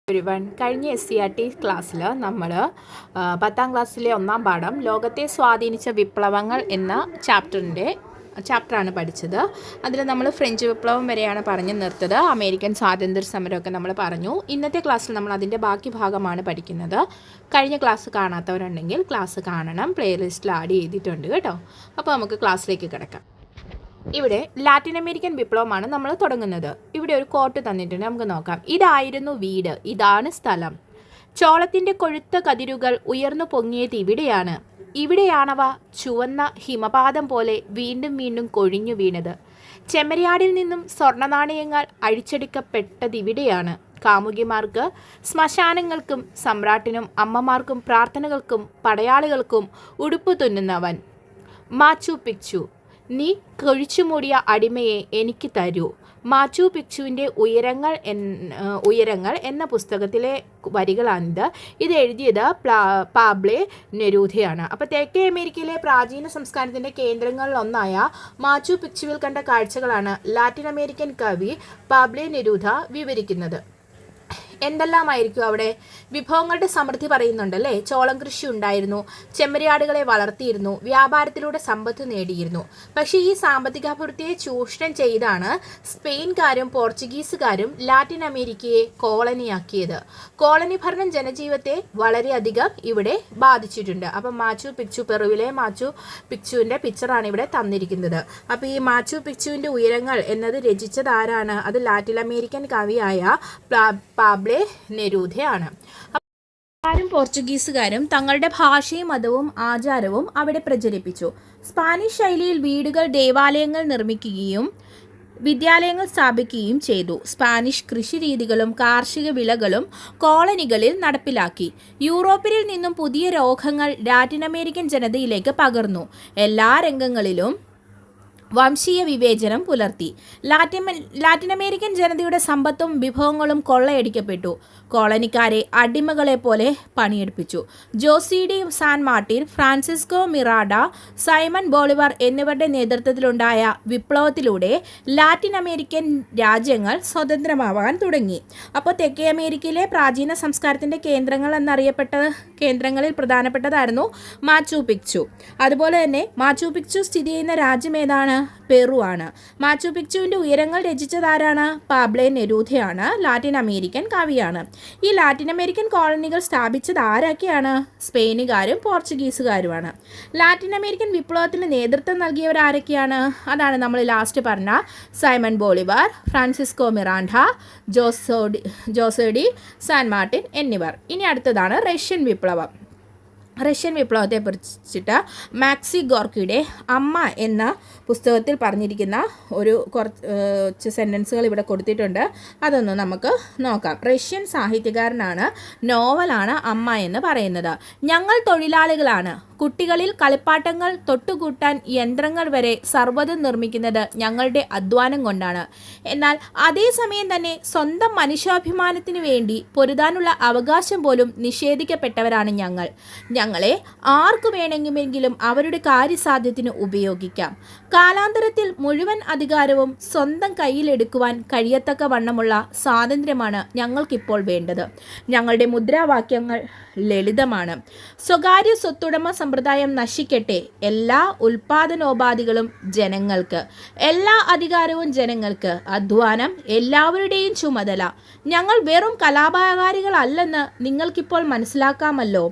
കഴിഞ്ഞ SCERT ക്ലാസ്സിൽ നമ്മൾ 10ാം ക്ലാസ്സിലെ 1ാം പാഠം ലോകത്തെ സ്വാധീനിച്ച വിപ്ലവങ്ങൾ എന്ന ചാപ്റ്ററാണ് പഠിച്ചത്. അതിൽ നമ്മൾ ഫ്രഞ്ച് വിപ്ലവം വരെയാണ് പറഞ്ഞു നിർത്തത്. അമേരിക്കൻ സ്വാതന്ത്ര്യ സമരമൊക്കെ നമ്മൾ പറഞ്ഞു. ഇന്നത്തെ ക്ലാസ്സിൽ നമ്മൾ അതിൻ്റെ ബാക്കി ഭാഗമാണ് പഠിക്കുന്നത്. കഴിഞ്ഞ ക്ലാസ് കാണാത്തവരുണ്ടെങ്കിൽ ക്ലാസ് കാണണം, പ്ലേലിസ്റ്റിൽ ആഡ് ചെയ്തിട്ടുണ്ട് കേട്ടോ. അപ്പോൾ നമുക്ക് ക്ലാസ്സിലേക്ക് കിടക്കാം. ഇവിടെ ലാറ്റിൻ അമേരിക്കൻ വിപ്ലവമാണ് നമ്മൾ തുടങ്ങുന്നത്. ഇവിടെ ഒരു കോട്ട് തന്നിട്ടുണ്ട്, നമുക്ക് നോക്കാം. ഇതായിരുന്നു വീട്, ഇതാണ് സ്ഥലം. ചോളത്തിൻ്റെ കൊഴുത്ത കതിരുകൾ ഉയർന്നു പൊങ്ങിയത് ഇവിടെയാണ്. ഇവിടെയാണവ ചുവന്ന ഹിമപാതം പോലെ വീണ്ടും വീണ്ടും കൊഴിഞ്ഞു വീണത്. ചെമ്മരിയാടിൽ നിന്നും സ്വർണ്ണനാണയങ്ങൾ അഴിച്ചെടുക്കപ്പെട്ടതിവിടെയാണ്. കാമുകിമാർക്ക് ശ്മശാനങ്ങൾക്കും സമ്രാട്ടിനും അമ്മമാർക്കും പ്രാർത്ഥനകൾക്കും പടയാളികൾക്കും ഉടുപ്പ് തുന്നുന്നവൻ. മാച്ചു പിച്ചു, നീ കൊഴിച്ചുമൂടിയ അടിമയെ എനിക്ക് തരൂ. മാച്ചു പിക്ചുവിൻ്റെ ഉയരങ്ങൾ എന്ന പുസ്തകത്തിലെ വരികളാണിത്. ഇത് എഴുതിയത് പാബ്ലോ നെരൂദയാണ്. അപ്പോൾ തെക്കേ അമേരിക്കയിലെ പ്രാചീന സംസ്കാരത്തിൻ്റെ കേന്ദ്രങ്ങളിലൊന്നായ മാച്ചു പിക്ചുവിൽ കണ്ട കാഴ്ചകളാണ് ലാറ്റിൻ അമേരിക്കൻ കവി പാബ്ലോ നെരൂദ വിവരിക്കുന്നത്. എന്തെല്ലാമായിരിക്കും അവിടെ? വിഭവങ്ങളുടെ സമൃദ്ധി പറയുന്നുണ്ടല്ലേ. ചോളം കൃഷി ഉണ്ടായിരുന്നു, ചെമ്മരിയാടുകളെ വളർത്തിയിരുന്നു, വ്യാപാരത്തിലൂടെ സമ്പത്ത് നേടിയിരുന്നു. പക്ഷേ ഈ സാമ്പത്തികാഭിവൃദ്ധിയെ ചൂഷണം ചെയ്താണ് സ്പെയിൻകാരും പോർച്ചുഗീസുകാരും ലാറ്റിൻ അമേരിക്കയെ കോളനിയാക്കിയത്. കോളനി ഭരണം ജനജീവിതത്തെ വളരെയധികം ഇവിടെ ബാധിച്ചിട്ടുണ്ട്. അപ്പം മാച്ചു പിക്ചു, പെറുവിലെ മാച്ചു പിക്ചുവിൻ്റെ പിക്ചറാണ് ഇവിടെ തന്നിരിക്കുന്നത്. അപ്പോൾ ഈ മാച്ചു പിക്ചുവിൻ്റെ ഉയരങ്ങൾ എന്നത് രചിച്ചത് ആരാണ്? അത് ലാറ്റിൻ അമേരിക്കൻ കവിയായ പാബ്ലോ നെരൂദയാണ്. പോർച്ചുഗീസുകാരും തങ്ങളുടെ ഭാഷയും മതവും ആചാരവും അവിടെ പ്രചരിപ്പിച്ചു. സ്പാനിഷ് ശൈലിയിൽ വീടുകൾ, ദേവാലയങ്ങൾ നിർമ്മിക്കുകയും വിദ്യാലയങ്ങൾ സ്ഥാപിക്കുകയും ചെയ്തു. സ്പാനിഷ് കൃഷിരീതികളും കാർഷിക വിളകളും കോളനികളിൽ നടപ്പിലാക്കി. യൂറോപ്പിൽ നിന്നും പുതിയ രോഗങ്ങൾ ലാറ്റിൻ അമേരിക്കൻ ജനതയിലേക്ക് പകർന്നു. എല്ലാ രംഗങ്ങളിലും വംശീയ വിവേചനം പുലർത്തി. ലാറ്റിൻ അമേരിക്കൻ ജനതയുടെ സമ്പത്തും വിഭവങ്ങളും കൊള്ളയടിക്കപ്പെട്ടു. കോളനിക്കാരെ അടിമകളെ പോലെ പണിയെടുപ്പിച്ചു. Jose de San Martin, Francisco Miranda, Simon Bolivar എന്നിവരുടെ നേതൃത്വത്തിലുണ്ടായ വിപ്ലവത്തിലൂടെ ലാറ്റിൻ അമേരിക്കൻ രാജ്യങ്ങൾ സ്വതന്ത്രമാവാൻ തുടങ്ങി. അപ്പോൾ തെക്കേ അമേരിക്കയിലെ പ്രാചീന സംസ്കാരത്തിൻ്റെ കേന്ദ്രങ്ങൾ എന്നറിയപ്പെട്ട കേന്ദ്രങ്ങളിൽ പ്രധാനപ്പെട്ടതായിരുന്നു മാച്ചു പിക്ചു. അതുപോലെ തന്നെ മാച്ചു പിക്ചു സ്ഥിതി ചെയ്യുന്ന രാജ്യം ഏതാണ്? പെറു ആണ്. മാച്ചു പിക്ചുവിൻ്റെ ഉയരങ്ങൾ രചിച്ചതാരാണ്? പാബ്ലോ നെരൂദയാണ്. ലാറ്റിൻ അമേരിക്കൻ കവിയാണ്. ഈ ലാറ്റിൻ അമേരിക്കൻ കോളനികൾ സ്ഥാപിച്ചത് ആരൊക്കെയാണ്? സ്പെയിനുകാരും പോർച്ചുഗീസുകാരുമാണ്. ലാറ്റിൻ അമേരിക്കൻ വിപ്ലവത്തിന് നേതൃത്വം നൽകിയവർ ആരൊക്കെയാണ്? അതാണ് നമ്മൾ ലാസ്റ്റ് പറഞ്ഞ Simon Bolivar, Francisco Miranda, Jose D San Martin എന്നിവർ. ഇനി അടുത്തതാണ് റഷ്യൻ വിപ്ലവം. റഷ്യൻ വിപ്ലവത്തെ കുറിച്ചിട്ട് മാക്സി ഗോർക്കിയുടെ അമ്മ എന്ന പുസ്തകത്തിൽ പറഞ്ഞിരിക്കുന്ന ഒരു കുറച്ച് സെൻറ്റൻസുകൾ ഇവിടെ കൊടുത്തിട്ടുണ്ട്. അതൊന്ന് നമുക്ക് നോക്കാം. റഷ്യൻ സാഹിത്യകാരനാണ്, നോവലാണ് അമ്മ എന്ന് പറയുന്നത്. ഞങ്ങൾ തൊഴിലാളികളാണ്. കുട്ടികളിൽ കളിപ്പാട്ടങ്ങൾ തൊട്ടുകൂട്ടാൻ യന്ത്രങ്ങൾ വരെ സർവ്വതും നിർമ്മിക്കുന്നത് ഞങ്ങളുടെ അധ്വാനം കൊണ്ടാണ്. എന്നാൽ അതേസമയം തന്നെ സ്വന്തം മനുഷ്യാഭിമാനത്തിനു വേണ്ടി പൊരുതാനുള്ള അവകാശം പോലും നിഷേധിക്കപ്പെട്ടവരാണ് ഞങ്ങൾ. ഞങ്ങളെ ആർക്കു വേണമെങ്കിലും അവരുടെ കാര്യസാധ്യത്തിന് ഉപയോഗിക്കാം. കാലാന്തരത്തിൽ മുഴുവൻ അധികാരവും സ്വന്തം കയ്യിലെടുക്കുവാൻ കഴിയത്തക്ക വണ്ണമുള്ള സ്വാതന്ത്ര്യമാണ് ഞങ്ങൾക്കിപ്പോൾ വേണ്ടത്. ഞങ്ങളുടെ മുദ്രാവാക്യങ്ങൾ ലളിതമാണ്. സ്വകാര്യ സ്വത്തുടമ സമ്പ്രദായം നശിക്കട്ടെ. എല്ലാ ഉൽപാദനോപാധികളും ജനങ്ങൾക്ക്, എല്ലാ അധികാരവും ജനങ്ങൾക്ക്, അധ്വാനം എല്ലാവരുടെയും ചുമതല. ഞങ്ങൾ വെറും കലാപകാരികളല്ലെന്ന് നിങ്ങൾക്കിപ്പോൾ മനസ്സിലാക്കാമല്ലോ.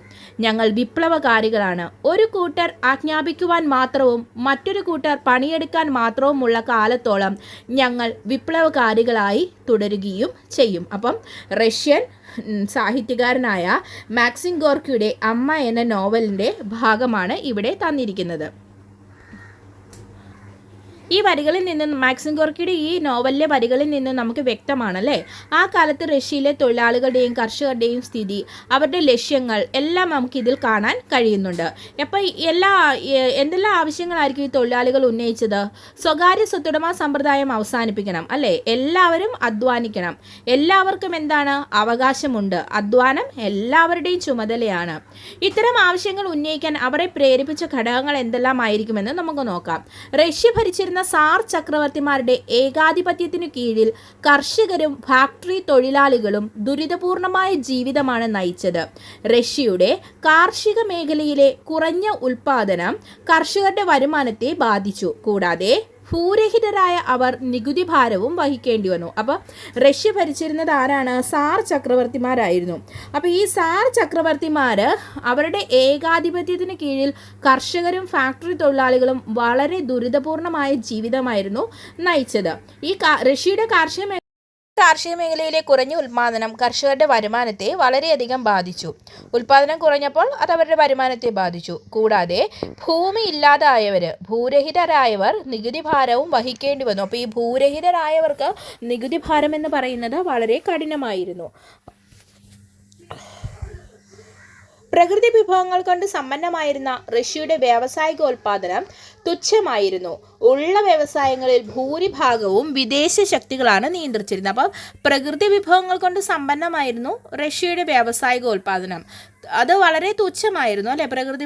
ഞങ്ങൾ വിപ്ലവകാരികളാണ്. ഒരു കൂട്ടർ ആജ്ഞാപിക്കുവാൻ മാത്രവും മറ്റൊരു കൂട്ടർ പണിയെടുക്കാൻ മാത്രവുമുള്ള കാലത്തോളം ഞങ്ങൾ വിപ്ലവകാരികളായി തുടരുകയും ചെയ്യും. അപ്പം റഷ്യൻ സാഹിത്യകാരനായ മാക്സിം ഗോർക്കിയുടെ അമ്മ എന്ന നോവലിൻ്റെ ഭാഗമാണ് ഇവിടെ തന്നിരിക്കുന്നത്. ഈ വരികളിൽ നിന്ന്, മാക്സിം ഗോർക്കിയുടെ ഈ നോവലിലെ വരികളിൽ നിന്ന് നമുക്ക് വ്യക്തമാണല്ലേ ആ കാലത്ത് റഷ്യയിലെ തൊഴിലാളികളുടെയും കർഷകരുടെയും സ്ഥിതി, അവരുടെ ലക്ഷ്യങ്ങൾ എല്ലാം നമുക്കിതിൽ കാണാൻ കഴിയുന്നുണ്ട്. അപ്പോൾ എന്തെല്ലാം ആവശ്യങ്ങളായിരിക്കും ഈ തൊഴിലാളികൾ ഉന്നയിച്ചത്? സ്വകാര്യ സ്വത്തുടമ സമ്പ്രദായം അവസാനിപ്പിക്കണം അല്ലേ, എല്ലാവരും അധ്വാനിക്കണം, എല്ലാവർക്കും എന്താണ് അവകാശമുണ്ട്, അധ്വാനം എല്ലാവരുടെയും ചുമതലയാണ്. ഇത്തരം ആവശ്യങ്ങൾ ഉന്നയിക്കാൻ അവരെ പ്രേരിപ്പിച്ച ഘടകങ്ങൾ എന്തെല്ലാമായിരിക്കുമെന്ന് നമുക്ക് നോക്കാം. റഷ്യ ഭരിച്ചിരുന്ന ഭരിച്ചിരുന്ന സാർ ചക്രവർത്തിമാരുടെ ഏകാധിപത്യത്തിനു കീഴിൽ കർഷകരും ഫാക്ടറി തൊഴിലാളികളും ദുരിതപൂർണമായ ജീവിതമാണ് നയിച്ചത്. റഷ്യയുടെ കാർഷിക മേഖലയിലെ കുറഞ്ഞ ഉൽപാദനം കർഷകരുടെ വരുമാനത്തെ ബാധിച്ചു. കൂടാതെ ഭൂരഹിതരായ അവർ നികുതി ഭാരവും വഹിക്കേണ്ടി വന്നു. അപ്പോൾ റഷ്യ ഭരിച്ചിരുന്നത് ആരാണ്? സാർ ചക്രവർത്തിമാരായിരുന്നു. അപ്പോൾ ഈ സാർ ചക്രവർത്തിമാർ അവരുടെ ഏകാധിപത്യത്തിന് കീഴിൽ കർഷകരും ഫാക്ടറി തൊഴിലാളികളും വളരെ ദുരിതപൂർണമായ ജീവിതമായിരുന്നു നയിച്ചത്. ഈ റഷ്യയുടെ കാർഷിക മേഖലയിലെ കുറഞ്ഞ ഉൽപ്പാദനം കർഷകരുടെ വരുമാനത്തെ വളരെയധികം ബാധിച്ചു. ഉൽപ്പാദനം കുറഞ്ഞപ്പോൾ അത് അവരുടെ വരുമാനത്തെ ബാധിച്ചു. കൂടാതെ ഭൂമി ഇല്ലാതായവർ, ഭൂരഹിതരായവർ നികുതി ഭാരവും വഹിക്കേണ്ടി വന്നു. അപ്പോൾ ഈ ഭൂരഹിതരായവർക്ക് നികുതി ഭാരം എന്ന് പറയുന്നത് വളരെ കഠിനമായിരുന്നു. പ്രകൃതി വിഭവങ്ങൾ കൊണ്ട് സമ്പന്നമായിരുന്ന റഷ്യയുടെ വ്യാവസായികോൽപാദനം തുച്ഛമായിരുന്നു. ഉള്ള വ്യവസായങ്ങളിൽ ഭൂരിഭാഗവും വിദേശ ശക്തികളാണ് നിയന്ത്രിച്ചിരുന്നത്. അപ്പോൾ പ്രകൃതി വിഭവങ്ങൾ കൊണ്ട് സമ്പന്നമായിരുന്നു റഷ്യയുടെ വ്യാവസായികോൽപാദനം. അത് വളരെ തുച്ഛമായിരുന്നു അല്ലെ, പ്രകൃതി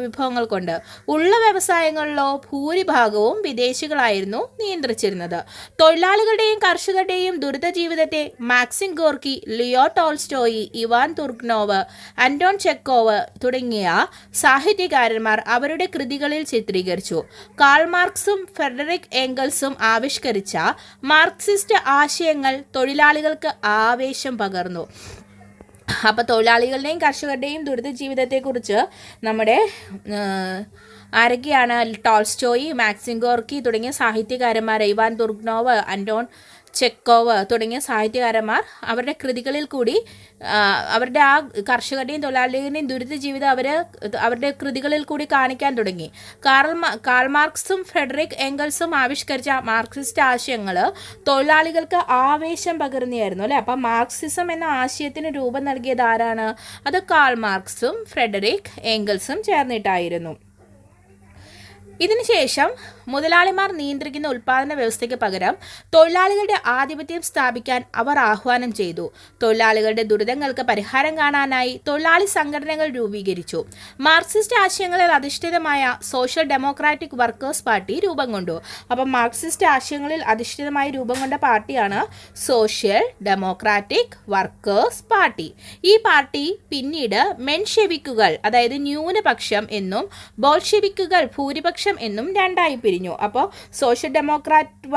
വിഭവങ്ങൾ കൊണ്ട്. ഉള്ള വ്യവസായങ്ങളിലോ ഭൂരിഭാഗവും വിദേശികളായിരുന്നു നിയന്ത്രിച്ചിരുന്നത്. തൊഴിലാളികളുടെയും കർഷകരുടെയും ദുരിത ജീവിതത്തെ Maxim Gorky, Leo Tolstoy, Ivan Turgenev, Anton Chekhov തുടങ്ങിയ സാഹിത്യകാരന്മാർ അവരുടെ കൃതികളിൽ ചിത്രീകരിച്ചു. കാൾ മാർക്സും ഫ്രെഡറിക് ഏംഗൽസും ആവിഷ്കരിച്ച മാർക്സിസ്റ്റ് ആശയങ്ങൾ തൊഴിലാളികൾക്ക് ആവേശം പകർന്നു. അപ്പോൾ തൊഴിലാളികളുടെയും കർഷകരുടെയും ദുരിത ജീവിതത്തെക്കുറിച്ച് നമ്മുടെ ആരൊക്കെയാണ്? ടോൾസ്റ്റോയി, മാക്സിം ഗോർക്കി തുടങ്ങിയ സാഹിത്യകാരന്മാർ, ഇവാൻ തുർഗ്നോവ്, അന്റോൺ ചെക്കോവ് തുടങ്ങിയ സാഹിത്യകാരന്മാർ അവരുടെ കൃതികളിൽ കൂടി അവരുടെ ആ കർഷകരുടെയും തൊഴിലാളികളുടെയും ദുരിത ജീവിതം അവരുടെ കൃതികളിൽ കൂടി കാണിക്കാൻ തുടങ്ങി. കാൾ മാർക്സും ഫ്രെഡറിക് ഏംഗൽസും ആവിഷ്കരിച്ച മാർക്സിസ്റ്റ് ആശയങ്ങൾ തൊഴിലാളികൾക്ക് ആവേശം പകർന്നിയായിരുന്നു അല്ലേ. അപ്പം മാർക്സിസം എന്ന ആശയത്തിന് രൂപം നൽകിയത് ആരാണ്? അത് കാൾ മാർക്സും ഫ്രെഡറിക് ഏംഗൽസും ചേർന്നിട്ടായിരുന്നു. ഇതിനുശേഷം മുതലാളിമാർ നിയന്ത്രിക്കുന്ന ഉൽപ്പാദന വ്യവസ്ഥയ്ക്ക് പകരം തൊഴിലാളികളുടെ ആധിപത്യം സ്ഥാപിക്കാൻ അവർ ആഹ്വാനം ചെയ്തു. തൊഴിലാളികളുടെ ദുരിതങ്ങൾക്ക് പരിഹാരം കാണാനായി തൊഴിലാളി സംഘടനകൾ രൂപീകരിച്ചു. മാർക്സിസ്റ്റ് ആശയങ്ങളിൽ അധിഷ്ഠിതമായ സോഷ്യൽ ഡെമോക്രാറ്റിക് വർക്കേഴ്സ് പാർട്ടി രൂപം കൊണ്ടു. അപ്പം മാർക്സിസ്റ്റ് ആശയങ്ങളിൽ അധിഷ്ഠിതമായി രൂപം കൊണ്ട പാർട്ടിയാണ് സോഷ്യൽ ഡെമോക്രാറ്റിക് വർക്കേഴ്സ് പാർട്ടി. ഈ പാർട്ടി പിന്നീട് മെൻഷെവിക്കുകൾ, അതായത് ന്യൂനപക്ഷം എന്നും ബോൾഷെവിക്കുകൾ ഭൂരിപക്ഷം എന്നും രണ്ടായി പിരിഞ്ഞു. അപ്പോൾ സോഷ്യൽ ഡെമോക്രാറ്റ്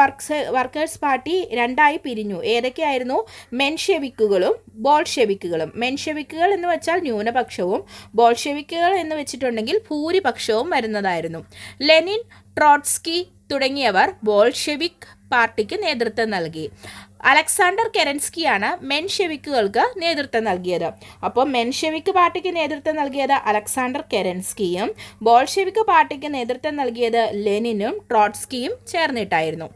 വർക്കേഴ്സ് പാർട്ടി രണ്ടായി പിരിഞ്ഞു. ഏതൊക്കെയായിരുന്നു? മെൻഷെവിക്കുകളും ബോൾഷെവിക്കുകളും. മെൻഷെവിക്കുകൾ എന്ന് വെച്ചാൽ ന്യൂനപക്ഷവും, ബോൾഷെവിക്കുകൾ എന്ന് വെച്ചിട്ടുണ്ടെങ്കിൽ ഭൂരിപക്ഷവും വരുന്നതായിരുന്നു. ലെനിൻ, ട്രോട്സ്കി തുടങ്ങിയവർ ബോൾഷെവിക് പാർട്ടിക്ക് നേതൃത്വം നൽകി. അലക്സാണ്ടർ കെരൻസ്കിയാണ് മെൻഷെവിക്കുകൾക്ക് നേതൃത്വം നൽകിയത്. അപ്പോൾ മെൻഷെവിക് പാർട്ടിക്ക് നേതൃത്വം നൽകിയത് അലക്സാണ്ടർ കെരൻസ്കിയും ബോൾഷെവിക് പാർട്ടിക്ക് നേതൃത്വം നൽകിയത് ലെനിനും ട്രോട്സ്കിയും ചേർന്നിട്ടായിരുന്നു.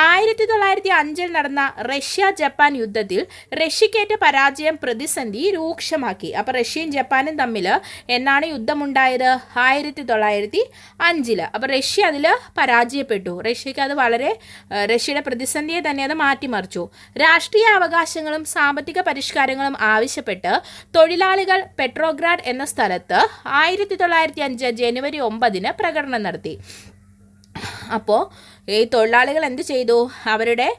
1905 നടന്ന റഷ്യ ജപ്പാൻ യുദ്ധത്തിൽ റഷ്യക്കേറ്റ പരാജയം പ്രതിസന്ധി രൂക്ഷമാക്കി. അപ്പോൾ റഷ്യയും ജപ്പാനും തമ്മിൽ എന്നാണ് യുദ്ധമുണ്ടായത്? 1905. അപ്പോൾ റഷ്യ അതിൽ പരാജയപ്പെട്ടു. റഷ്യക്ക് അത് റഷ്യയുടെ പ്രതിസന്ധിയെ തന്നെ അത് മാറ്റിമറിച്ചു. രാഷ്ട്രീയ അവകാശങ്ങളും സാമ്പത്തിക പരിഷ്കാരങ്ങളും ആവശ്യപ്പെട്ട് തൊഴിലാളികൾ പെട്രോഗ്രാഡ് എന്ന സ്ഥലത്ത് 1905 ജനുവരി 9 പ്രകടനം നടത്തി. അപ്പോൾ ഈ തൊഴിലാളികൾ എന്ത് ചെയ്തു? അവരുടെ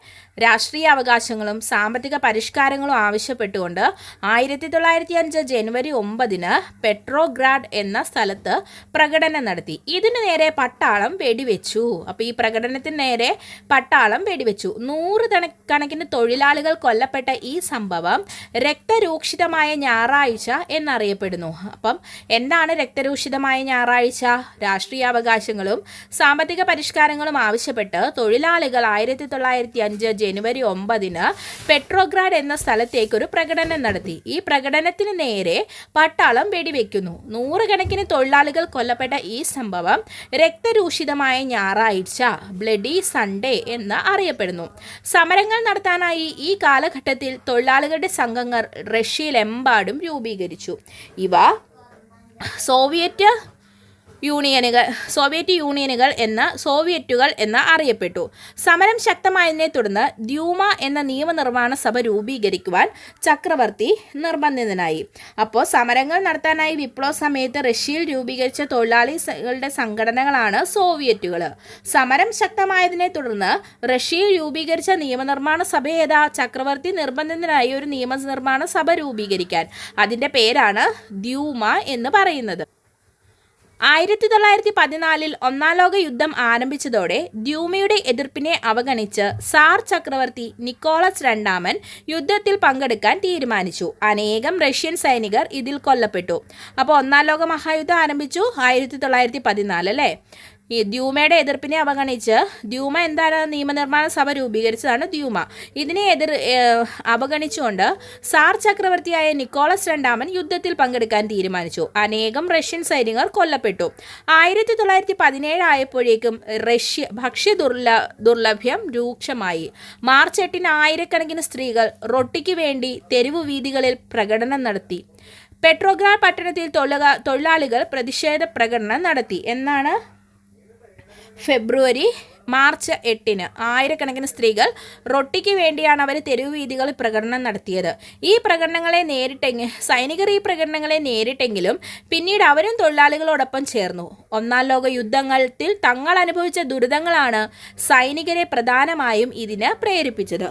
രാഷ്ട്രീയ അവകാശങ്ങളും സാമ്പത്തിക പരിഷ്കാരങ്ങളും ആവശ്യപ്പെട്ടുകൊണ്ട് 1905 ജനുവരി 9 പെട്രോഗ്രാഡ് എന്ന സ്ഥലത്ത് പ്രകടനം നടത്തി. ഇതിനു നേരെ പട്ടാളം വെടിവെച്ചു. അപ്പോൾ ഈ പ്രകടനത്തിന് നേരെ പട്ടാളം വെടിവെച്ചു. 100 കണക്കിന് തൊഴിലാളികൾ കൊല്ലപ്പെട്ട ഈ സംഭവം രക്തരൂക്ഷിതമായ ഞായറാഴ്ച എന്നറിയപ്പെടുന്നു. അപ്പം എന്താണ് രക്തരൂക്ഷിതമായ ഞായറാഴ്ച? രാഷ്ട്രീയ അവകാശങ്ങളും സാമ്പത്തിക പരിഷ്കാരങ്ങളും ആവശ്യപ്പെട്ട് തൊഴിലാളികൾ 1905 ജനുവരി 9 പെട്രോഗ്രാഡ് എന്ന സ്ഥലത്തേക്ക് ഒരു പ്രകടനം നടത്തി. ഈ പ്രകടനത്തിന് നേരെ പട്ടാളം വെടിവെക്കുന്നു. 100 കണക്കിന് തൊഴിലാളികൾ കൊല്ലപ്പെട്ട ഈ സംഭവം രക്തരൂഷിതമായ ഞായറാഴ്ച, ബ്ലഡി സൺഡേ എന്ന് അറിയപ്പെടുന്നു. സമരങ്ങൾ നടത്താനായി ഈ കാലഘട്ടത്തിൽ തൊഴിലാളികളുടെ സംഘങ്ങൾ റഷ്യയിലെമ്പാടും രൂപീകരിച്ചു. ഇവ സോവിയറ്റ് സോവിയറ്റുകൾ എന്ന് അറിയപ്പെട്ടു. സമരം ശക്തമായതിനെ തുടർന്ന് ദ്യൂമ എന്ന നിയമനിർമ്മാണ സഭ രൂപീകരിക്കുവാൻ ചക്രവർത്തി നിർബന്ധിതനായി. അപ്പോൾ സമരങ്ങൾ നടത്താനായി വിപ്ലവ സമയത്ത് റഷ്യയിൽ രൂപീകരിച്ച തൊഴിലാളികളുടെ സംഘടനകളാണ് സോവിയറ്റുകൾ. സമരം ശക്തമായതിനെ തുടർന്ന് റഷ്യയിൽ രൂപീകരിച്ച നിയമനിർമ്മാണ സഭ ഏതാ? ചക്രവർത്തി നിർബന്ധിതനായി ഒരു നിയമനിർമ്മാണ സഭ രൂപീകരിക്കാൻ. അതിൻ്റെ പേരാണ് ദ്യൂമ എന്ന് പറയുന്നത്. 1914 ഒന്നാം ലോക യുദ്ധം ആരംഭിച്ചതോടെ ദ്യൂമയുടെ എതിർപ്പിനെ അവഗണിച്ച് സാർ ചക്രവർത്തി നിക്കോളസ് രണ്ടാമൻ യുദ്ധത്തിൽ പങ്കെടുക്കാൻ തീരുമാനിച്ചു. അനേകം റഷ്യൻ സൈനികർ ഇതിൽ കൊല്ലപ്പെട്ടു. അപ്പോൾ ഒന്നാം ലോക മഹായുദ്ധം ആരംഭിച്ചു 1914 അല്ലേ. ഈ ദ്യൂമയുടെ എതിർപ്പിനെ അവഗണിച്ച്, ദ്യൂമ എന്താണ്? നിയമനിർമ്മാണ സഭ രൂപീകരിച്ചതാണ് ദ്യൂമ. ഇതിനെ അവഗണിച്ചുകൊണ്ട് സാർ ചക്രവർത്തിയായ നിക്കോളസ് രണ്ടാമൻ യുദ്ധത്തിൽ പങ്കെടുക്കാൻ തീരുമാനിച്ചു. അനേകം റഷ്യൻ സൈനികർ കൊല്ലപ്പെട്ടു. 1917 ആയപ്പോഴേക്കും ഭക്ഷ്യ ദുർലഭ്യം രൂക്ഷമായി. മാർച്ച് 8 ആയിരക്കണക്കിന് സ്ത്രീകൾ റൊട്ടിക്ക് വേണ്ടി തെരുവു വീഥികളിൽ പ്രകടനം നടത്തി. പെട്രോഗ്രാഡ് പട്ടണത്തിൽ തൊഴിലാളികൾ പ്രതിഷേധ പ്രകടനം നടത്തി. എന്നാണ്? മാർച്ച് 8 ആയിരക്കണക്കിന് സ്ത്രീകൾ റൊട്ടിക്ക് വേണ്ടിയാണ് അവർ തെരുവ് വീഥികളിൽ പ്രകടനം നടത്തിയത്. സൈനികർ ഈ പ്രകടനങ്ങളെ നേരിട്ടെങ്കിലും പിന്നീട് അവരും തൊഴിലാളികളോടൊപ്പം ചേർന്നു. ഒന്നാം ലോക യുദ്ധത്തിൽ തങ്ങൾ അനുഭവിച്ച ദുരിതങ്ങളാണ് സൈനികരെ പ്രധാനമായും ഇതിന് പ്രേരിപ്പിച്ചത്.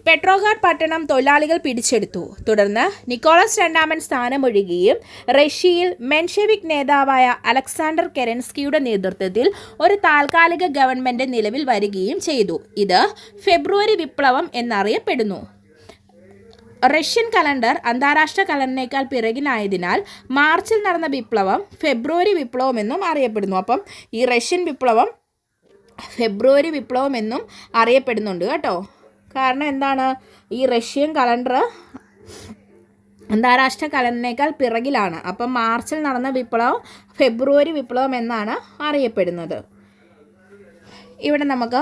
പെട്രോഗ്രാഡ് പട്ടണം തൊഴിലാളികൾ പിടിച്ചെടുത്തു. തുടർന്ന് നിക്കോളസ് രണ്ടാമൻ സ്ഥാനമൊഴിയുകയും റഷ്യയിൽ മെൻഷെവിക് നേതാവായ അലക്സാണ്ടർ കെരൻസ്കിയുടെ നേതൃത്വത്തിൽ ഒരു താൽക്കാലിക ഗവൺമെന്റ് നിലവിൽ വരികയും ചെയ്തു. ഇത് ഫെബ്രുവരി വിപ്ലവം എന്നറിയപ്പെടുന്നു. റഷ്യൻ കലണ്ടർ അന്താരാഷ്ട്ര കലണ്ടറിനേക്കാൾ പിറകിലായതിനാൽ മാർച്ചിൽ നടന്ന വിപ്ലവം ഫെബ്രുവരി വിപ്ലവം എന്നും അറിയപ്പെടുന്നു. അപ്പം ഈ റഷ്യൻ വിപ്ലവം ഫെബ്രുവരി വിപ്ലവം എന്നും അറിയപ്പെടുന്നുണ്ട് കേട്ടോ. കാരണം എന്താണ്? ഈ റഷ്യൻ കലണ്ടർ അന്താരാഷ്ട്ര കലണ്ടറിനേക്കാൾ പിറകിലാണ്. അപ്പം മാർച്ചിൽ നടന്ന വിപ്ലവം ഫെബ്രുവരി വിപ്ലവം എന്നാണ് അറിയപ്പെടുന്നത്. ഇവിടെ നമുക്ക്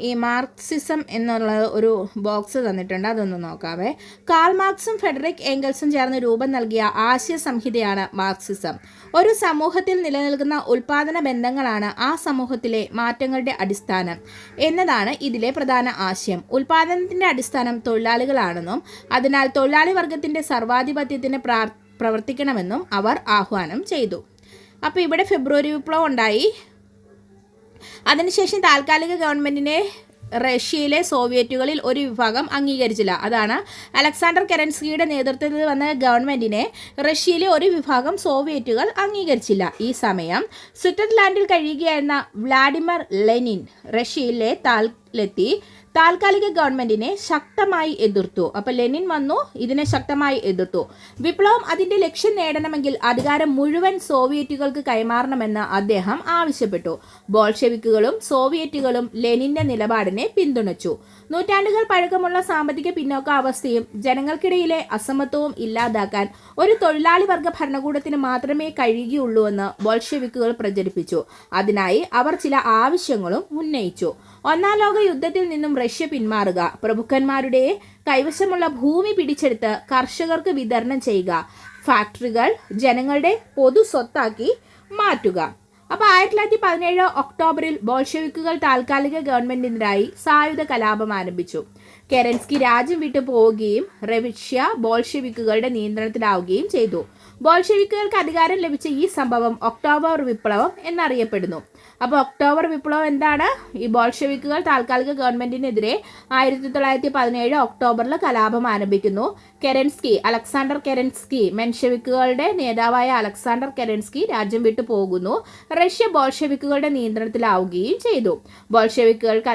ഈ മാർക്സിസം എന്നുള്ള ഒരു ബോക്സ് തന്നിട്ടുണ്ട്, അതൊന്ന് നോക്കാവേ. കാൾ മാർക്സും ഫെഡറിക് എംഗൽസും ചേർന്ന് രൂപം നൽകിയ ആശയ സംഹിതയാണ് മാർക്സിസം. ഒരു സമൂഹത്തിൽ നിലനിൽക്കുന്ന ഉൽപാദന ബന്ധങ്ങളാണ് ആ സമൂഹത്തിലെ മാറ്റങ്ങളുടെ അടിസ്ഥാനം എന്നതാണ് ഇതിലെ പ്രധാന ആശയം. ഉൽപാദനത്തിൻ്റെ അടിസ്ഥാനം തൊഴിലാളികളാണെന്നും അതിനാൽ തൊഴിലാളി വർഗത്തിൻ്റെ സർവാധിപത്യത്തിന് പ്രവർത്തിക്കണമെന്നും അവർ ആഹ്വാനം ചെയ്തു. അപ്പോൾ ഇവിടെ ഫെബ്രുവരി വിപ്ലവം ഉണ്ടായി. അതിനുശേഷം താൽക്കാലിക ഗവൺമെൻറ്റിനെ റഷ്യയിലെ സോവിയറ്റുകളിൽ ഒരു വിഭാഗം അംഗീകരിച്ചില്ല. അതാണ് അലക്സാണ്ടർ കെരൻസ്കിയുടെ നേതൃത്വത്തിൽ വന്ന ഗവൺമെൻറ്റിനെ റഷ്യയിലെ ഒരു വിഭാഗം സോവിയറ്റുകൾ അംഗീകരിച്ചില്ല. ഈ സമയം സ്വിറ്റ്സർലാൻഡിൽ കഴിയുകയായിരുന്ന വ്ളാഡിമിർ ലെനിൻ റഷ്യയിലെ താൽക്കാലിക ഗവൺമെൻറ്റിനെ ശക്തമായി എതിർത്തു. അപ്പോൾ ലെനിൻ വന്നു, ഇതിനെ ശക്തമായി എതിർത്തു. വിപ്ലവം അതിൻ്റെ ലക്ഷ്യം നേടണമെങ്കിൽ അധികാരം മുഴുവൻ സോവിയറ്റുകൾക്ക് കൈമാറണമെന്ന് അദ്ദേഹം ആവശ്യപ്പെട്ടു. ബോൾഷെവിക്കുകളും സോവിയറ്റുകളും ലെനിൻ്റെ നിലപാടിനെ പിന്തുണച്ചു. നൂറ്റാണ്ടുകൾ പഴക്കമുള്ള സാമ്പത്തിക പിന്നോക്കാവസ്ഥയും ജനങ്ങൾക്കിടയിലെ അസമത്വവും ഇല്ലാതാക്കാൻ ഒരു തൊഴിലാളി വർഗ ഭരണകൂടത്തിന് മാത്രമേ കഴിയുകയുള്ളൂവെന്ന് ബോൾഷെവിക്കുകൾ പ്രചരിപ്പിച്ചു. അതിനായി അവർ ചില ആവശ്യങ്ങളും ഉന്നയിച്ചു. ഒന്നാം ലോക യുദ്ധത്തിൽ നിന്നും റഷ്യ പിന്മാറുക, പ്രഭുക്കന്മാരുടെ കൈവശമുള്ള ഭൂമി പിടിച്ചെടുത്ത് കർഷകർക്ക് വിതരണം ചെയ്യുക, ഫാക്ടറികൾ ജനങ്ങളുടെ പൊതു സ്വത്താക്കി മാറ്റുക. അപ്പോൾ 1917 ഒക്ടോബറിൽ ബോൾഷെവിക്കുകൾ താൽക്കാലിക ഗവൺമെന്റിനെതിരായി സായുധ കലാപം ആരംഭിച്ചു. കെരൻസ്കി രാജ്യം വിട്ടു പോവുകയും റഷ്യ ബോൾഷെവിക്കുകളുടെ നിയന്ത്രണത്തിലാവുകയും ചെയ്തു. ബോൾഷെവിക്കുകൾക്ക് അധികാരം ലഭിച്ച ഈ സംഭവം ഒക്ടോബർ വിപ്ലവം എന്നറിയപ്പെടുന്നു. അപ്പോൾ ഒക്ടോബർ വിപ്ലവം എന്താണ്? ഈ ബോൾഷെവിക്കുകൾ താൽക്കാലിക ഗവൺമെന്റിനെതിരെ 1917 ഒക്ടോബറിൽ കലാപം ആരംഭിക്കുന്നു. അലക്സാണ്ടർ കെരൻസ്കി, മെൻഷെവിക്കുകളുടെ നേതാവായ അലക്സാണ്ടർ കെരൻസ്കി രാജ്യം വിട്ടു പോകുന്നു. റഷ്യ ബോൾഷെവിക്കുകളുടെ നിയന്ത്രണത്തിലാവുകയും ചെയ്തു. ബോൾഷെവിക്കുകൾക്ക്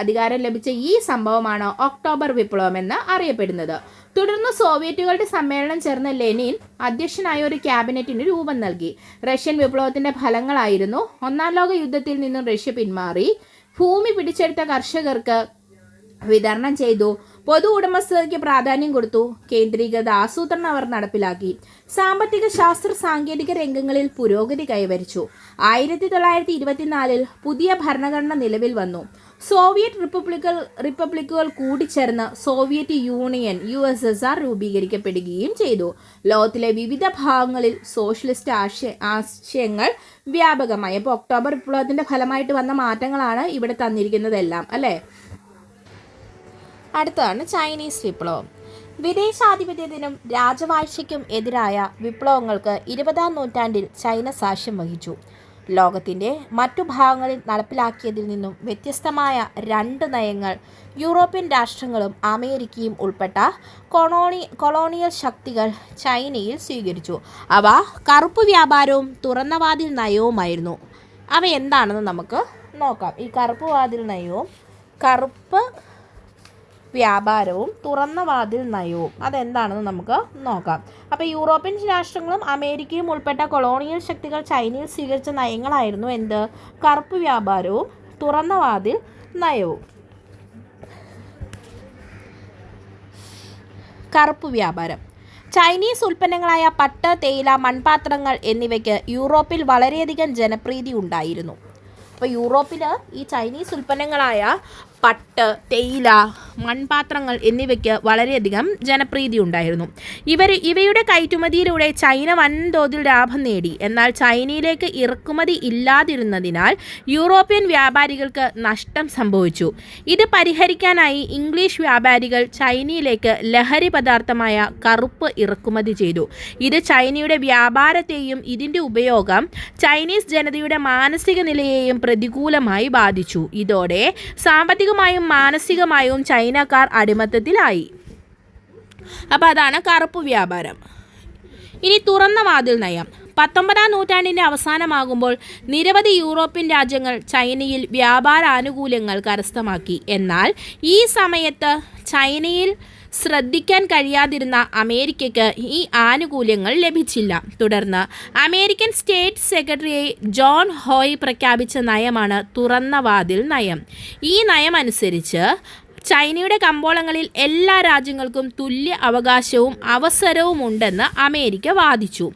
അധികാരം ലഭിച്ച ഈ സംഭവമാണ് ഒക്ടോബർ വിപ്ലവം എന്ന് അറിയപ്പെടുന്നത്. തുടർന്ന് സോവിയറ്റുകളുടെ സമ്മേളനം ചേർന്ന ലെനിൻ അധ്യക്ഷനായ ഒരു ക്യാബിനറ്റിന് രൂപം നൽകി. റഷ്യൻ വിപ്ലവത്തിന്റെ ഫലങ്ങളായിരുന്നു: ഒന്നാം ലോക യുദ്ധത്തിൽ നിന്നും റഷ്യ പിന്മാറി, ഭൂമി പിടിച്ചെടുത്ത കർഷകർക്ക് വിതരണം ചെയ്തു, പൊതു ഉടമസ്ഥതയ്ക്ക് പ്രാധാന്യം കൊടുത്തു, കേന്ദ്രീകൃത ആസൂത്രണം അവർ നടപ്പിലാക്കി, സാമ്പത്തിക ശാസ്ത്ര സാങ്കേതിക രംഗങ്ങളിൽ പുരോഗതി കൈവരിച്ചു. 1924 പുതിയ ഭരണഘടന നിലവിൽ വന്നു. സോവിയറ്റ് റിപ്പബ്ലിക്കുകൾ കൂടിച്ചേർന്ന് സോവിയറ്റ് യൂണിയൻ USSR രൂപീകരിക്കപ്പെടുകയും ചെയ്തു. ലോകത്തിലെ വിവിധ ഭാഗങ്ങളിൽ സോഷ്യലിസ്റ്റ് ആശയങ്ങൾ വ്യാപകമായി. അപ്പോൾ ഒക്ടോബർ വിപ്ലവത്തിന്റെ ഫലമായിട്ട് വന്ന മാറ്റങ്ങളാണ് ഇവിടെ തന്നിരിക്കുന്നതെല്ലാം അല്ലേ. അടുത്തതാണ് ചൈനീസ് വിപ്ലവം. വിദേശാധിപത്യത്തിനും രാജവാഴ്ചയ്ക്കും എതിരായ വിപ്ലവങ്ങൾക്ക് 20-ാം നൂറ്റാണ്ടിൽ ചൈന സാക്ഷ്യം വഹിച്ചു. ലോകത്തിൻ്റെ മറ്റു ഭാഗങ്ങളിൽ നടപ്പിലാക്കിയതിൽ നിന്നും വ്യത്യസ്തമായ 2 നയങ്ങൾ യൂറോപ്യൻ രാഷ്ട്രങ്ങളും അമേരിക്കയും ഉൾപ്പെട്ട കൊളോണിയൽ ശക്തികൾ ചൈനയിൽ സ്വീകരിച്ചു. അവ കറുപ്പ് വ്യാപാരവും തുറന്ന വാതിൽ നയവുമായിരുന്നു. അവ എന്താണെന്ന് നമുക്ക് നോക്കാം. ഈ കറുപ്പ് വാതിൽ നയവും കറുപ്പ് വ്യാപാരവും തുറന്ന വാതിൽ നയവും അതെന്താണെന്ന് നമുക്ക് നോക്കാം. അപ്പോൾ യൂറോപ്യൻ രാഷ്ട്രങ്ങളും അമേരിക്കയും ഉൾപ്പെട്ട കൊളോണിയൽ ശക്തികൾ ചൈനയിൽ സ്വീകരിച്ച നയങ്ങളായിരുന്നു എന്ത്? കറുപ്പ് വ്യാപാരവും തുറന്ന വാതിൽ നയവും. കറുപ്പ് വ്യാപാരം. ചൈനീസ് ഉൽപ്പന്നങ്ങളായ പട്ട്, തേയില, മൺപാത്രങ്ങൾ എന്നിവയ്ക്ക് യൂറോപ്പിൽ വളരെയധികം ജനപ്രീതി ഉണ്ടായിരുന്നു. അപ്പോൾ യൂറോപ്പിൽ ഈ ചൈനീസ് ഉൽപ്പന്നങ്ങളായ പട്ട്, തേയില, മൺപാത്രങ്ങൾ എന്നിവയ്ക്ക് വളരെയധികം ജനപ്രീതി ഉണ്ടായിരുന്നു. ഇവയുടെ കയറ്റുമതിയിലൂടെ ചൈന വൻതോതിൽ ലാഭം നേടി. എന്നാൽ ചൈനയിലേക്ക് ഇറക്കുമതി ഇല്ലാതിരുന്നതിനാൽ യൂറോപ്യൻ വ്യാപാരികൾക്ക് നഷ്ടം സംഭവിച്ചു. ഇത് പരിഹരിക്കാനായി ഇംഗ്ലീഷ് വ്യാപാരികൾ ചൈനയിലേക്ക് ലഹരി പദാർത്ഥമായ കറുപ്പ് ഇറക്കുമതി ചെയ്തു. ഇത് ചൈനയുടെ വ്യാപാരത്തെയും ഇതിൻ്റെ ഉപയോഗം ചൈനീസ് ജനതയുടെ മാനസിക നിലയെയും പ്രതികൂലമായി ബാധിച്ചു. ഇതോടെ സാമ്പത്തികമായും മാനസികമായും ചൈനക്കാർ അടിമത്തത്തിലായി. അപ്പോൾ അതാണ് കറുപ്പ് വ്യാപാരം. ഇനി തുറന്ന വാതിൽ നയം. 19-ാം നൂറ്റാണ്ടിൻ്റെ അവസാനമാകുമ്പോൾ നിരവധി യൂറോപ്യൻ രാജ്യങ്ങൾ ചൈനയിൽ വ്യാപാര ആനുകൂല്യങ്ങൾ കരസ്ഥമാക്കി. എന്നാൽ ഈ സമയത്ത് ചൈനയിൽ ശ്രദ്ധിക്കാൻ കഴിയാതിരുന്ന അമേരിക്കയ്ക്ക് ഈ ആനുകൂല്യങ്ങൾ ലഭിച്ചില്ല. തുടർന്ന് അമേരിക്കൻ സ്റ്റേറ്റ് സെക്രട്ടറി ജോൺ ഹോയ് പ്രഖ്യാപിച്ച നയമാണ് തുറന്ന വാതിൽ നയം. ഈ നയമനുസരിച്ച് ചൈനയുടെ കമ്പോളങ്ങളിൽ എല്ലാ രാജ്യങ്ങൾക്കും തുല്യ അവകാശവും അവസരവും ഉണ്ടെന്ന് അമേരിക്ക വാദിച്ചു.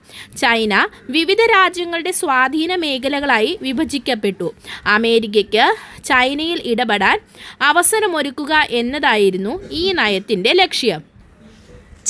ചൈന വിവിധ രാജ്യങ്ങളുടെ സ്വാധീന മേഖലകളായി വിഭജിക്കപ്പെട്ടു. അമേരിക്കയ്ക്ക് ചൈനയിൽ ഇടപെടാൻ അവസരമൊരുക്കുക എന്നതായിരുന്നു ഈ നയത്തിൻ്റെ ലക്ഷ്യം.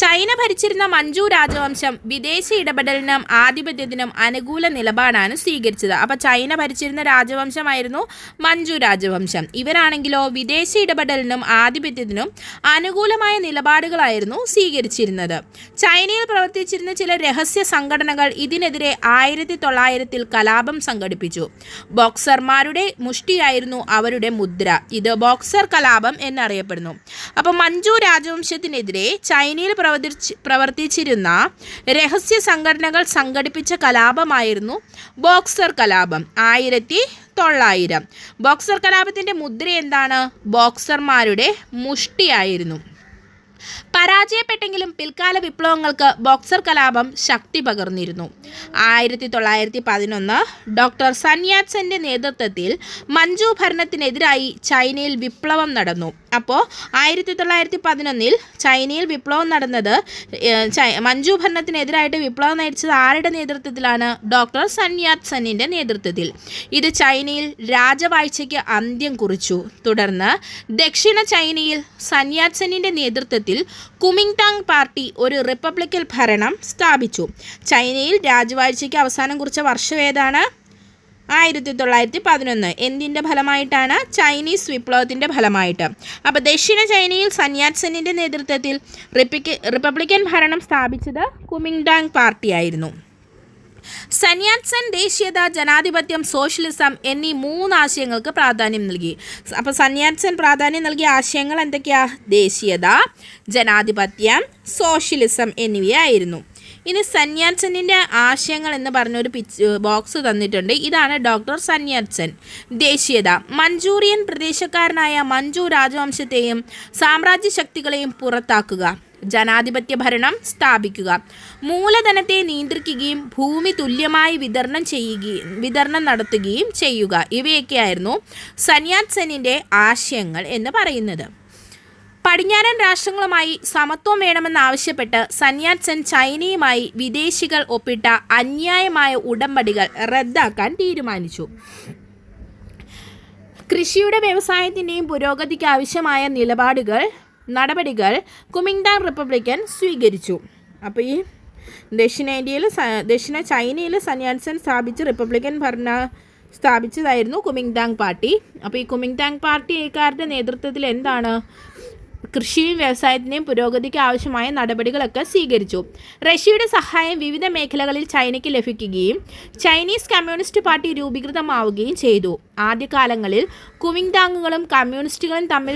ചൈന ഭരിച്ചിരുന്ന മഞ്ചു രാജവംശം വിദേശ ഇടപെടലിനും ആധിപത്യത്തിനും അനുകൂല നിലപാടാണ് സ്വീകരിച്ചത്. അപ്പോൾ ചൈന ഭരിച്ചിരുന്ന രാജവംശമായിരുന്നു മഞ്ചു രാജവംശം. ഇവരാണെങ്കിലോ വിദേശ ഇടപെടലിനും ആധിപത്യത്തിനും അനുകൂലമായ നിലപാടുകളായിരുന്നു സ്വീകരിച്ചിരുന്നത്. ചൈനയിൽ പ്രവർത്തിച്ചിരുന്ന ചില രഹസ്യ സംഘടനകൾ ഇതിനെതിരെ 1900-ൽ കലാപം സംഘടിപ്പിച്ചു. ബോക്സർമാരുടെ മുഷ്ടിയായിരുന്നു അവരുടെ മുദ്ര. ഇത് ബോക്സർ കലാപം എന്നറിയപ്പെടുന്നു. അപ്പോൾ മഞ്ചു രാജവംശത്തിനെതിരെ ചൈനയിൽ പ്രവർത്തിച്ചിരുന്ന രഹസ്യ സംഘടനകൾ സംഘടിപ്പിച്ച കലാപമായിരുന്നു ബോക്സർ കലാപം 1900. ബോക്സർ കലാപത്തിൻ്റെ മുദ്ര എന്താണ്? ബോക്സർമാരുടെ മുഷ്ടിയായിരുന്നു. പരാജയപ്പെട്ടെങ്കിലും പിൽക്കാല വിപ്ലവങ്ങൾക്ക് ബോക്സർ കലാപം ശക്തി പകർന്നിരുന്നു. 1911 ഡോക്ടർ സൻ യാറ്റ് സെൻ്റെ നേതൃത്വത്തിൽ മഞ്ചു ഭരണത്തിനെതിരായി ചൈനയിൽ വിപ്ലവം നടന്നു. അപ്പോൾ 1911 ചൈനയിൽ വിപ്ലവം നടന്നത് മഞ്ചു ഭരണത്തിനെതിരായിട്ട് വിപ്ലവം നയിച്ചത് ആരുടെ നേതൃത്വത്തിലാണ്? ഡോക്ടർ സൻ യാറ്റ് സെന്നിൻ്റെ നേതൃത്വത്തിൽ. ഇത് ചൈനയിൽ രാജവാഴ്ചയ്ക്ക് അന്ത്യം കുറിച്ചു. തുടർന്ന് ദക്ഷിണ ചൈനയിൽ സൻ യാറ്റ് സെന്നിൻ്റെ നേതൃത്വത്തിൽ കുമിങ്ടാങ് പാർട്ടി ഒരു റിപ്പബ്ലിക്കൻ ഭരണം സ്ഥാപിച്ചു. ചൈനയിൽ രാജവാഴ്ചയ്ക്ക് അവസാനം കുറിച്ച വർഷം ഏതാണ്? 1911. എന്തിൻ്റെ ഫലമായിട്ടാണ്? ചൈനീസ് വിപ്ലവത്തിൻ്റെ ഫലമായിട്ട്. അപ്പോൾ ദക്ഷിണ ചൈനയിൽ സൻ യാറ്റ് സെന്നിൻ്റെ നേതൃത്വത്തിൽ റിപ്പബ്ലിക്കൻ ഭരണം സ്ഥാപിച്ചത് കുമിങ്ടാങ് പാർട്ടിയായിരുന്നു. സൻ യാറ്റ് സെൻ ദേശീയത, ജനാധിപത്യം, സോഷ്യലിസം എന്നീ 3 ആശയങ്ങൾക്ക് പ്രാധാന്യം നൽകി. അപ്പോൾ സൻ യാറ്റ് സെൻ പ്രാധാന്യം നൽകിയ ആശയങ്ങൾ എന്തൊക്കെയാ? ദേശീയത, ജനാധിപത്യം, സോഷ്യലിസം എന്നിവയായിരുന്നു. ഇനി സൻ യാറ്റ് സെന്നിൻ്റെ ആശയങ്ങൾ എന്ന് പറഞ്ഞൊരു ബോക്സ് തന്നിട്ടുണ്ട്. ഇതാണ് ഡോക്ടർ സൻ യാറ്റ് സെൻ. ദേശീയത: മഞ്ചൂറിയൻ പ്രദേശക്കാരനായ മഞ്ചു രാജവംശത്തെയും സാമ്രാജ്യ ശക്തികളെയും പുറത്താക്കുക. ജനാധിപത്യ ഭരണം സ്ഥാപിക്കുക. മൂലധനത്തെ നിയന്ത്രിക്കുകയും ഭൂമി തുല്യമായി വിതരണം നടത്തുകയും ചെയ്യുക. ഇവയൊക്കെയായിരുന്നു സൻ യാറ്റ് സെന്നിൻ്റെ ആശയങ്ങൾ എന്ന് പറയുന്നത്. പടിഞ്ഞാറൻ രാഷ്ട്രങ്ങളുമായി സമത്വം വേണമെന്നാവശ്യപ്പെട്ട് സൻ യാറ്റ് സെൻ ചൈനയുമായി വിദേശികൾ ഒപ്പിട്ട അന്യായമായ ഉടമ്പടികൾ റദ്ദാക്കാൻ തീരുമാനിച്ചു. കൃഷിയുടെ വ്യവസായത്തിൻ്റെയും പുരോഗതിക്ക് ആവശ്യമായ നടപടികൾ കുമിങ്താങ് റിപ്പബ്ലിക്കൻ സ്വീകരിച്ചു. അപ്പോൾ ഈ ദക്ഷിണ ചൈനയിൽ സന്യാസൻ സ്ഥാപിച്ചതായിരുന്നു കുമിങ്താങ് പാർട്ടി. അപ്പോൾ ഈ കുമിങ്താങ് പാർട്ടിക്കാരുടെ നേതൃത്വത്തിൽ എന്താണ് കൃഷിയും വ്യവസായത്തിൻ്റെയും പുരോഗതിക്ക് ആവശ്യമായ നടപടികളൊക്കെ സ്വീകരിച്ചു. റഷ്യയുടെ സഹായം വിവിധ മേഖലകളിൽ ചൈനയ്ക്ക് ലഭിക്കുകയും ചൈനീസ് കമ്മ്യൂണിസ്റ്റ് പാർട്ടി രൂപീകൃതമാവുകയും ചെയ്തു. ആദ്യകാലങ്ങളിൽ കുമിങ്താങ്ങുകളും കമ്മ്യൂണിസ്റ്റുകളും തമ്മിൽ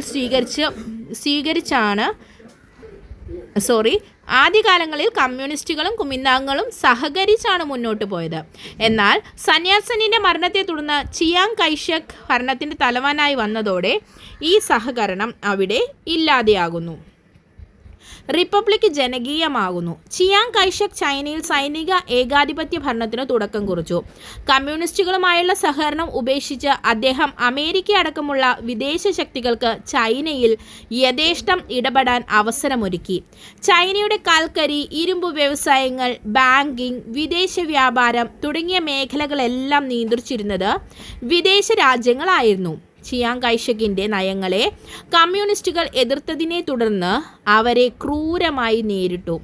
ആദ്യകാലങ്ങളിൽ കമ്മ്യൂണിസ്റ്റുകളും കുമിങ്താങ്ങുകളും സഹകരിച്ചാണ് മുന്നോട്ട് പോയത്. എന്നാൽ സന്യാസനിൻ്റെ മരണത്തെ തുടർന്ന് ചിയാങ് കൈഷക് ഭരണത്തിൻ്റെ തലവനായി വന്നതോടെ ഈ സഹകരണം അവിടെ ഇല്ലാതെയാകുന്നു. റിപ്പബ്ലിക് ജനകീയമാകുന്നു. ചിയാങ് കൈഷക് ചൈനയിൽ സൈനിക ഏകാധിപത്യ ഭരണത്തിന് തുടക്കം കുറിച്ചു. കമ്മ്യൂണിസ്റ്റുകളുമായുള്ള സഹകരണം ഉപേക്ഷിച്ച് അദ്ദേഹം അമേരിക്ക അടക്കമുള്ള വിദേശ ശക്തികൾക്ക് ചൈനയിൽ യഥേഷ്ടം ഇടപെടാൻ അവസരമൊരുക്കി. ചൈനയുടെ കൽക്കരി, ഇരുമ്പ് വ്യവസായങ്ങൾ, ബാങ്കിംഗ്, വിദേശ വ്യാപാരം തുടങ്ങിയ മേഖലകളെല്ലാം നിയന്ത്രിച്ചിരുന്നത് വിദേശ രാജ്യങ്ങളായിരുന്നു. ചിയാങ് കൈഷകിൻ്റെ നയങ്ങളെ കമ്മ്യൂണിസ്റ്റുകൾ എതിർത്തതിനെ തുടർന്ന് അവരെ ക്രൂരമായി നേരിട്ടു.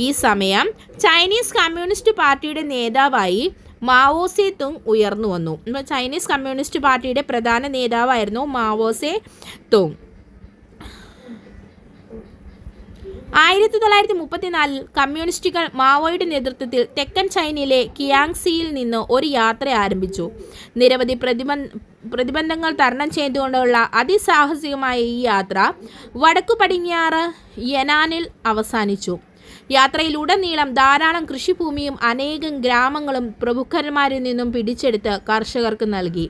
ഈ സമയം ചൈനീസ് കമ്മ്യൂണിസ്റ്റ് പാർട്ടിയുടെ നേതാവായി മാവോ സേ തുങ് ഉയർന്നു വന്നു. ചൈനീസ് കമ്മ്യൂണിസ്റ്റ് പാർട്ടിയുടെ പ്രധാന നേതാവായിരുന്നു മാവോ സേ തുങ്. 1934 കമ്മ്യൂണിസ്റ്റുകൾ മാവോയുടെ നേതൃത്വത്തിൽ തെക്കൻ ചൈനയിലെ കിയാങ്സിയിൽ നിന്ന് ഒരു യാത്ര ആരംഭിച്ചു. നിരവധി പ്രതിബന്ധങ്ങൾ തരണം ചെയ്തുകൊണ്ടുള്ള അതിസാഹസികമായ ഈ യാത്ര വടക്കു പടിഞ്ഞാറ് യനാനിൽ അവസാനിച്ചു. യാത്രയിലുടനീളം ധാരാളം കൃഷിഭൂമിയും അനേകം ഗ്രാമങ്ങളും പ്രഭുക്കന്മാരിൽ നിന്നും പിടിച്ചെടുത്ത് കർഷകർക്ക് നൽകി.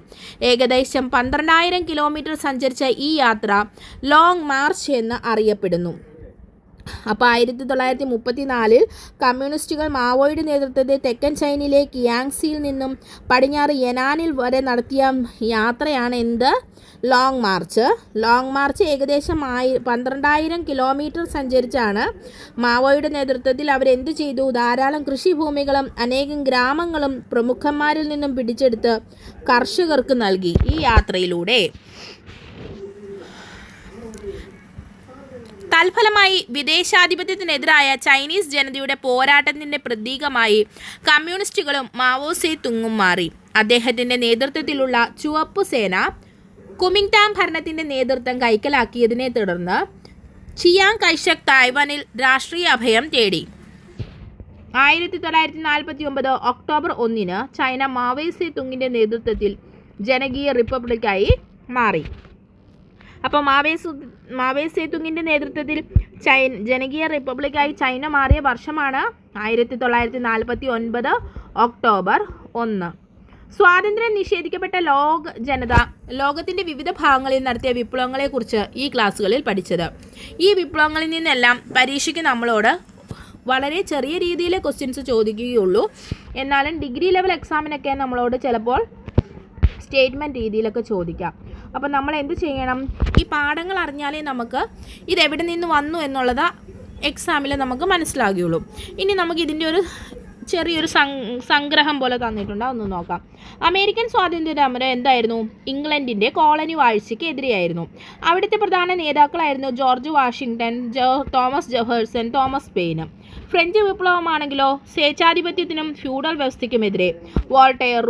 ഏകദേശം 12,000 കിലോമീറ്റർ സഞ്ചരിച്ച ഈ യാത്ര ലോങ് മാർച്ച് എന്ന് അറിയപ്പെടുന്നു. അപ്പോൾ 1934 കമ്മ്യൂണിസ്റ്റുകൾ മാവോയുടെ നേതൃത്വത്തിൽ തെക്കൻ ചൈനയിലെ കിയാങ്സിയിൽ നിന്നും പടിഞ്ഞാറ് യനാനിൽ വരെ നടത്തിയ യാത്രയാണ് എന്ത്? ലോങ് മാർച്ച് ഏകദേശം 12,000 കിലോമീറ്റർ സഞ്ചരിച്ചാണ്. മാവോയുടെ നേതൃത്വത്തിൽ അവരെന്ത് ചെയ്തു? ധാരാളം കൃഷിഭൂമികളും അനേകം ഗ്രാമങ്ങളും പ്രമുഖന്മാരിൽ നിന്നും പിടിച്ചെടുത്ത് കർഷകർക്ക് നൽകി. ഈ യാത്രയിലൂടെ തൽഫലമായി വിദേശാധിപത്യത്തിനെതിരായ ചൈനീസ് ജനതയുടെ പോരാട്ടത്തിൻ്റെ പ്രതീകമായി കമ്മ്യൂണിസ്റ്റുകളും മാവോ സേ തുങ്ങും മാറി. അദ്ദേഹത്തിൻ്റെ നേതൃത്വത്തിലുള്ള ചുവപ്പു സേന കുമിങ്താങ് ഭരണത്തിൻ്റെ നേതൃത്വം കൈക്കലാക്കിയതിനെ തുടർന്ന് ചിയാങ് കൈഷക് തായ്വാനിൽ രാഷ്ട്രീയ അഭയം തേടി. 1949 ഒക്ടോബർ 1 ചൈന മാവോ സേ തുങ്ങിൻ്റെ നേതൃത്വത്തിൽ ജനകീയ റിപ്പബ്ലിക്കായി മാറി. അപ്പോൾ മാവോ സേ തുങ്ങിൻ്റെ നേതൃത്വത്തിൽ ജനകീയ റിപ്പബ്ലിക്കായി ചൈന മാറിയ വർഷമാണ് 1949 ഒക്ടോബർ 1. സ്വാതന്ത്ര്യം നിഷേധിക്കപ്പെട്ട ലോകത്തിൻ്റെ വിവിധ ഭാഗങ്ങളിൽ നടത്തിയ വിപ്ലവങ്ങളെക്കുറിച്ച് ഈ ക്ലാസ്സുകളിൽ പഠിച്ചത്. ഈ വിപ്ലവങ്ങളിൽ നിന്നെല്ലാം പരീക്ഷയ്ക്ക് നമ്മളോട് വളരെ ചെറിയ രീതിയിലെ ക്വസ്റ്റ്യൻസ് ചോദിക്കുകയുള്ളൂ. എന്നാലും ഡിഗ്രി ലെവൽ എക്സാമിനൊക്കെ നമ്മളോട് ചിലപ്പോൾ സ്റ്റേറ്റ്മെൻറ്റ് രീതിയിലൊക്കെ ചോദിക്കാം. അപ്പോൾ നമ്മൾ എന്ത് ചെയ്യണം? ഈ പാഠങ്ങൾ അറിഞ്ഞാലേ നമുക്ക് ഇതെവിടെ നിന്ന് വന്നു എന്നുള്ളത് എക്സാമിൽ നമുക്ക് മനസ്സിലാകുകയുള്ളൂ. ഇനി നമുക്ക് ഇതിൻ്റെ ഒരു ചെറിയൊരു സംഗ്രഹം പോലെ തന്നിട്ടുണ്ട്, അതൊന്ന് നോക്കാം. അമേരിക്കൻ സ്വാതന്ത്ര്യ സമരം എന്തായിരുന്നു? ഇംഗ്ലണ്ടിൻ്റെ കോളനി വാഴ്ചയ്ക്ക് എതിരെയായിരുന്നു. അവിടുത്തെ പ്രധാന നേതാക്കളായിരുന്നു George Washington, Thomas Jefferson, Thomas Paine. French വിപ്ലവമാണെങ്കിലോ സ്വേച്ഛാധിപത്യത്തിനും ഫ്യൂഡൽ വ്യവസ്ഥയ്ക്കുമെതിരെ വോൾട്ടയർ,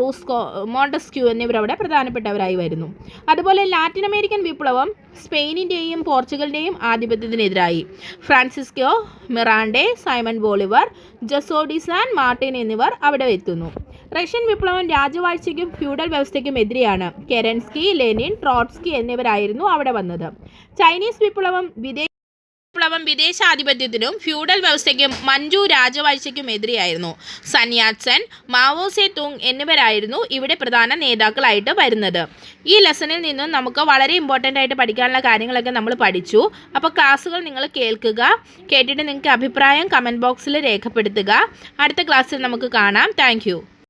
മോണ്ടസ്ക്യൂ എന്നിവരവിടെ പ്രധാനപ്പെട്ടവരായി വരുന്നു. അതുപോലെ ലാറ്റിൻ അമേരിക്കൻ വിപ്ലവം സ്പെയിനിൻ്റെയും പോർച്ചുഗലിൻ്റെയും ആധിപത്യത്തിനെതിരായി Francisco Miranda, Simon Bolivar, Jose de San Martin എന്നിവർ അവിടെ എത്തുന്നു. റഷ്യൻ വിപ്ലവം രാജവാഴ്ചയ്ക്കും ഫ്യൂഡൽ വ്യവസ്ഥയ്ക്കും എതിരെയാണ്. കെരൻസ്കി, ലെനിൻ, ട്രോട്സ്കി എന്നിവരായിരുന്നു അവിടെ വന്നത്. ചൈനീസ് വിപ്ലവം വിദേശാധിപത്യത്തിനും ഫ്യൂഡൽ വ്യവസ്ഥയ്ക്കും മഞ്ചു രാജവാഴ്ചയ്ക്കും എതിരെയായിരുന്നു. സന്യാസൻ, മാവോ സേ തുങ് എന്നിവരായിരുന്നു ഇവിടെ പ്രധാന നേതാക്കളായിട്ട് വരുന്നത്. ഈ ലെസണിൽ നിന്നും നമുക്ക് വളരെ ഇമ്പോർട്ടൻ്റ് ആയിട്ട് പഠിക്കാനുള്ള കാര്യങ്ങളൊക്കെ നമ്മൾ പഠിച്ചു. അപ്പോൾ ക്ലാസ്സുകൾ നിങ്ങൾ കേൾക്കുക. കേട്ടിട്ട് നിങ്ങൾക്ക് അഭിപ്രായം കമൻറ്റ് ബോക്സിൽ രേഖപ്പെടുത്തുക. അടുത്ത ക്ലാസ്സിൽ നമുക്ക് കാണാം. താങ്ക്